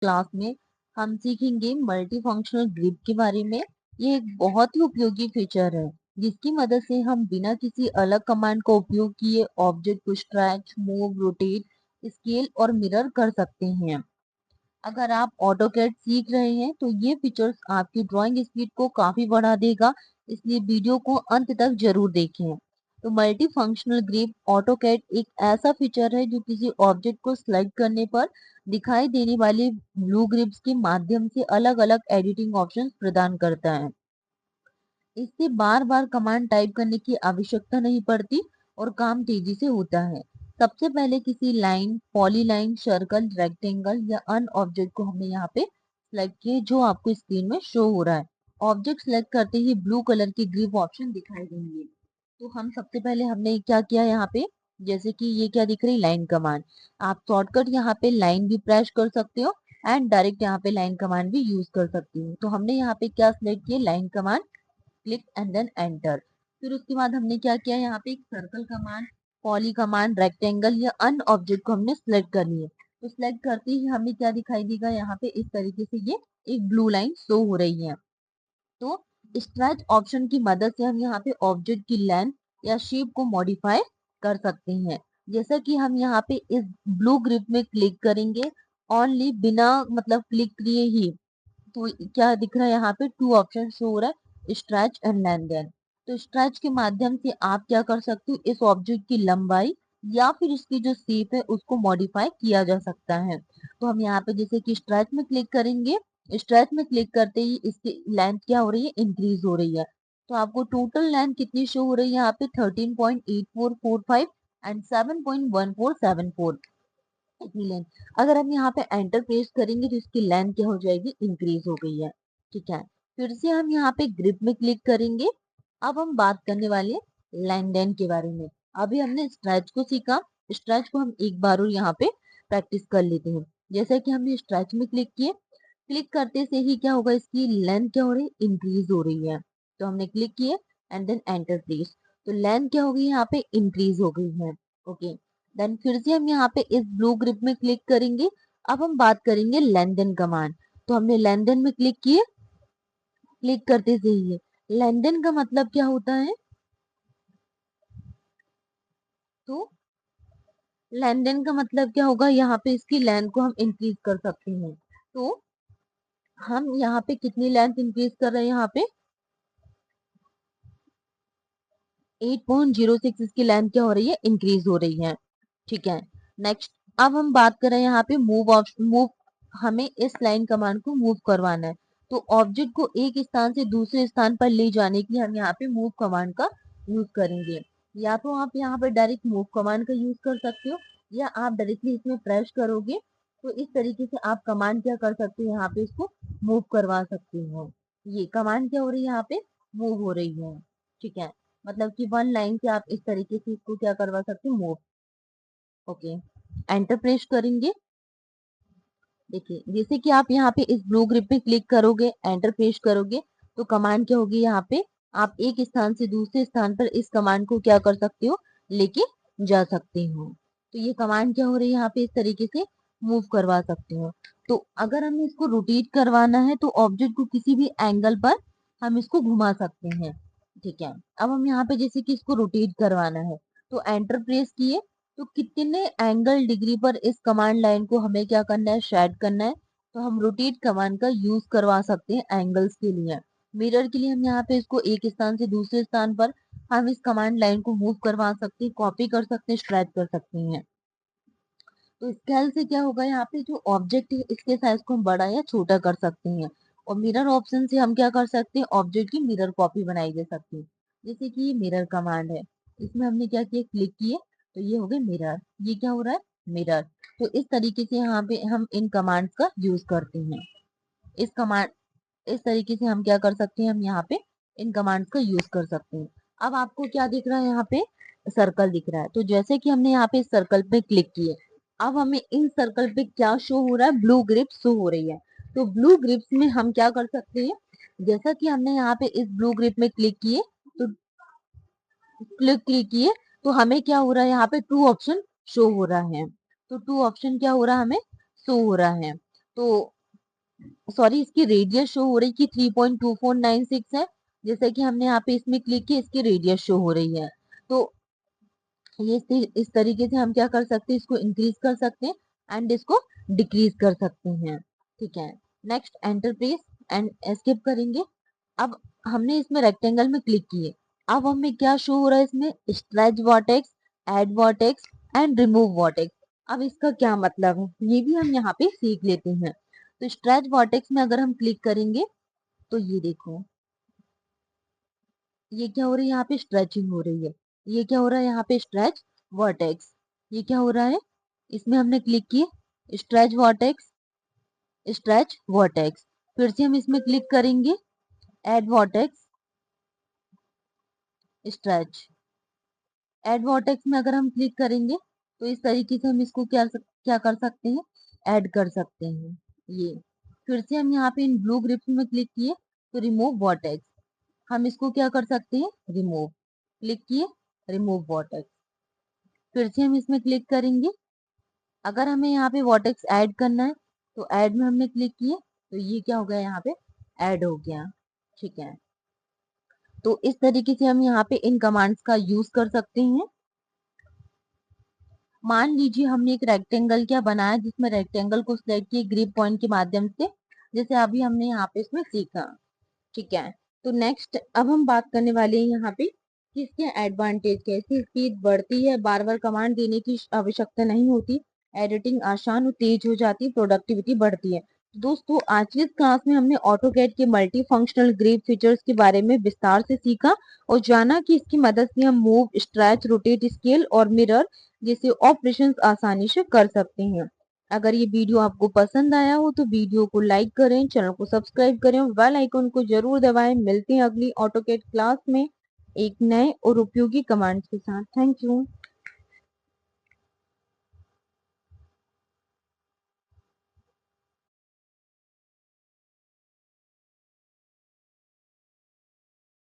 Class में हम सीखेंगे मल्टी फंक्शनल ग्रिप के बारे में। ये एक बहुत ही उपयोगी फीचर है जिसकी मदद से हम बिना किसी अलग कमांड का उपयोग किए ऑब्जेक्ट को स्ट्रेच, मूव, रोटेट, स्केल और मिरर कर सकते हैं। अगर आप ऑटोकैड सीख रहे हैं तो ये फीचर्स आपकी ड्राइंग स्पीड को काफी बढ़ा देगा, इसलिए वीडियो को अंत तक जरूर देखें। तो मल्टी फंक्शनल ग्रिप ऑटोकैड एक ऐसा फीचर है जो किसी ऑब्जेक्ट को सिलेक्ट करने पर दिखाई देने वाले ब्लू ग्रिप्स के माध्यम से अलग अलग एडिटिंग ऑप्शंस प्रदान करता है। इससे बार बार कमांड टाइप करने की आवश्यकता नहीं पड़ती और काम तेजी से होता है। सबसे पहले किसी लाइन, पॉलीलाइन, सर्कल, रेक्टेंगल या अन ऑब्जेक्ट को हमने यहाँ पे सिलेक्ट किया जो आपको स्क्रीन में शो हो रहा है। ऑब्जेक्ट सिलेक्ट करते ही ब्लू कलर की ग्रिप ऑप्शन दिखाई देंगे। तो हम सबसे पहले हमने क्या किया यहाँ पे, जैसे कि ये क्या दिख रही लाइन कमांड, आप शॉर्टकट यहाँ पे लाइन भी प्रेस कर सकते हो एंड डायरेक्ट यहाँ पे लाइन कमांड भी यूज कर सकती हो। तो हमने यहाँ पे क्या सिलेक्ट किया, line command, click and then enter. फिर उसके बाद हमने क्या किया, यहाँ पे एक circle command, poly command, rectangle या अन ऑब्जेक्ट को हमने सिलेक्ट कर लिया। तो सिलेक्ट करते ही हमें क्या दिखाई देगा, यहाँ पे इस तरीके से ये एक ब्लू लाइन शो हो रही है। तो स्ट्रेच ऑप्शन की मदद से हम यहाँ पे ऑब्जेक्ट की लेंथ या शेप को मॉडिफाई कर सकते हैं। जैसा कि हम यहाँ पे इस ब्लू ग्रिप में क्लिक करेंगे, ओनली बिना मतलब क्लिक किए ही, तो क्या दिख रहा है यहाँ पे टू ऑप्शन शो हो रहा है, स्ट्रेच एंड लेंथन। तो स्ट्रेच के माध्यम से आप क्या कर सकते हो, इस ऑब्जेक्ट की लंबाई या फिर इसकी जो शेप है उसको मॉडिफाई किया जा सकता है। तो हम यहाँ पे जैसे कि स्ट्रेच में क्लिक करेंगे, स्ट्रेच में क्लिक करते ही इसकी लेंथ क्या हो रही है, इंक्रीज हो रही है। तो आपको टोटल लेंथ कितनी शो हो रही है यहाँ पे, 13.8445 एंड 7.1474 इतनी लेंथ। अगर हम यहाँ पे एंटर प्रेस करेंगे तो इसकी लेंथ क्या हो जाएगी, इंक्रीज हो गई है। ठीक है, फिर से हम यहाँ पे ग्रिप में क्लिक करेंगे। अब हम बात करने वाले लेंथन के बारे में। अभी हमने स्ट्रेच को सीखा, स्ट्रेच को हम एक बार और यहाँ पे प्रैक्टिस कर लेते हैं। जैसा कि हमने स्ट्रेच में क्लिक किए, क्लिक करते से ही क्या होगा, इसकी लेंथ क्या हो रही है, इंक्रीज हो रही है। तो हमने क्लिक किए एंड देन एंटर प्रेस, तो लेंथ क्या हो गई यहाँ पे, इंक्रीज हो गई है। ओके, देन फिर से हम यहाँ पे इस ब्लू ग्रिप में क्लिक करेंगे। अब हम बात करेंगे लेंथन कमांड। तो हमने लेंथन में क्लिक किए, क्लिक करते से ही लेंथन का मतलब क्या होता है, तो लेंथन का मतलब क्या होगा, यहाँ पे इसकी लेंथ को हम इंक्रीज कर सकते हैं। तो हम यहाँ पे कितनी लेंथ इंक्रीज कर रहे हैं, यहाँ पे 8.06 इसकी लेंथ क्या हो रही है, इंक्रीज हो रही है। ठीक है, नेक्स्ट अब हम बात कर रहे हैं यहाँ पे मूव ऑप्शन। मूव, हमें इस लाइन कमांड को मूव करवाना है। तो ऑब्जेक्ट को एक स्थान से दूसरे स्थान पर ले जाने के लिए हम यहाँ पे मूव कमांड का यूज करेंगे। या तो आप यहाँ पे डायरेक्ट मूव कमांड का यूज कर सकते हो या आप डायरेक्टली इसमें प्रेस करोगे तो इस तरीके से आप कमांड क्या कर सकते हो, यहाँ पे इसको मूव करवा सकते हो। ये कमांड क्या हो रही है, यहाँ पे मूव हो रही है। ठीक है, मतलब कि वन लाइन से आप इस तरीके से इसको क्या करवा सकते हो, मूव। ओके, एंटर प्रेस करेंगे। देखिए जैसे कि आप यहाँ पे इस ब्लू ग्रिप पे क्लिक करोगे, एंटर प्रेस करोगे, तो कमांड क्या होगी, यहाँ पे आप एक स्थान से दूसरे स्थान पर इस कमांड को क्या कर सकते हो, लेके जा सकते हो। तो ये कमांड क्या हो रही है, यहाँ पे इस तरीके से मूव करवा सकते हो। तो अगर हमें इसको रोटेट करवाना है तो ऑब्जेक्ट को किसी भी एंगल पर हम इसको घुमा सकते हैं। ठीक है, अब हम यहाँ पे जैसे कि इसको रोटेट करवाना है तो एंटर प्रेस किए, तो कितने एंगल डिग्री पर इस कमांड लाइन को हमें क्या करना है, शेड करना है। तो हम रोटेट कमांड का यूज करवा सकते हैं एंगल्स के लिए। मिरर के लिए हम यहाँ पे इसको एक स्थान से दूसरे स्थान पर हम इस कमांड लाइन को मूव करवा सकते हैं, कॉपी कर सकते हैं, स्ट्रेच कर सकते हैं। तो स्केल से क्या होगा, यहाँ पे जो ऑब्जेक्ट है इसके साइज को हम बड़ा या छोटा कर सकते हैं। और मिरर ऑप्शन से हम क्या कर सकते हैं, ऑब्जेक्ट की मिरर कॉपी बनाई जा सकती है। जैसे कि ये मिरर कमांड है, इसमें हमने क्या किया, क्लिक किए, तो ये हो गए मिरर। ये क्या हो रहा है, मिरर। तो इस तरीके से यहाँ पे हम इन कमांड्स का यूज करते हैं। इस कमांड, इस तरीके से हम क्या कर सकते हैं, हम यहाँ पे इन कमांड्स का यूज कर सकते हैं। अब आपको क्या दिख रहा है, यहाँ पे सर्कल दिख रहा है। तो जैसे कि हमने यहाँ पे सर्कल पे क्लिक किए, अब हमें इन सर्कल पे क्या शो हो रहा है, ब्लू ग्रिप्स शो हो रही है। तो ब्लू ग्रिप्स में हम क्या कर सकते हैं, जैसा कि हमने यहाँ पे इस ब्लू ग्रिप में क्लिक किए, तो क्लिक किए तो हमें क्या हो रहा है, यहाँ पे टू ऑप्शन शो हो रहा है। तो टू ऑप्शन क्या हो रहा है, हमें शो हो रहा है। तो सॉरी, इसकी रेडियस शो हो रही कि 3.2496 है। जैसे कि हमने यहाँ पे इसमें क्लिक किया, इसकी रेडियस शो हो रही है। तो ये इस तरीके से हम क्या कर सकते हैं, इसको इंक्रीज कर सकते हैं एंड इसको डिक्रीज कर सकते हैं। ठीक है, next enter press and escape करेंगे। अब हमने इसमें रेक्टेंगल में क्लिक किए। अब हमें क्या शो हो रहा है, इसमें stretch vertex, add vertex and remove vertex. अब इसका क्या मतलब है, ये भी हम यहाँ पे सीख लेते हैं। तो स्ट्रेच वर्टेक्स में अगर हम क्लिक करेंगे तो ये देखो, ये क्या हो रहा है, यहाँ पे स्ट्रेचिंग हो रही है। ये क्या हो रहा है, यहाँ पे स्ट्रेच वर्टेक्स। ये क्या हो रहा है, इसमें हमने क्लिक किए, स्ट्रेच वर्टेक्स, स्ट्रेच वर्टेक्स। फिर से हम इसमें क्लिक करेंगे, add vertex, stretch. Add vertex में अगर हम क्लिक करेंगे तो इस तरीके से हम इसको क्या कर सकते हैं, ऐड कर सकते हैं। ये फिर से हम यहाँ पे इन ब्लू ग्रिप्स में क्लिक किए तो रिमूव वर्टेक्स, हम इसको क्या कर सकते हैं, रिमूव। क्लिक किए, रिमूव वर्टेक्स। फिर से हम इसमें क्लिक करेंगे। अगर हमें यहाँ पे वर्टेक्स ऐड करना है तो ऐड में हमने क्लिक किए तो ये क्या हो गया, यहाँ पे ऐड हो गया। ठीक है, तो इस तरीके से हम यहाँ पे इन कमांड्स का यूज कर सकते हैं। मान लीजिए हमने एक रेक्टेंगल क्या बनाया, जिसमें रेक्टेंगल को सिलेक्ट किए ग्रिप पॉइंट के माध्यम से, जैसे अभी हमने यहाँ पे इसमें सीखा। ठीक है, तो नेक्स्ट अब हम बात करने वाले हैं यहाँ पे कि इसके एडवांटेज क्या है। इसकी स्पीड बढ़ती है, बार बार कमांड देने की आवश्यकता नहीं होती, एडिटिंग आसान और तेज हो जाती है, प्रोडक्टिविटी बढ़ती है। दोस्तों, आज की इस क्लास में हमने ऑटोकैड के मल्टी फंक्शनल ग्रिप फीचर्स के बारे में विस्तार से सीखा और जाना कि इसकी मदद से हम मूव, स्ट्रेच, रोटेट, स्केल और मिरर जैसे ऑपरेशंस आसानी से कर सकते हैं। अगर ये वीडियो आपको पसंद आया हो तो वीडियो को लाइक करें, चैनल को सब्सक्राइब करें और बेल आइकन को जरूर दबाएं। मिलते हैं अगली ऑटोकैड क्लास में एक नए और उपयोगी कमांड्स के साथ। Thank you.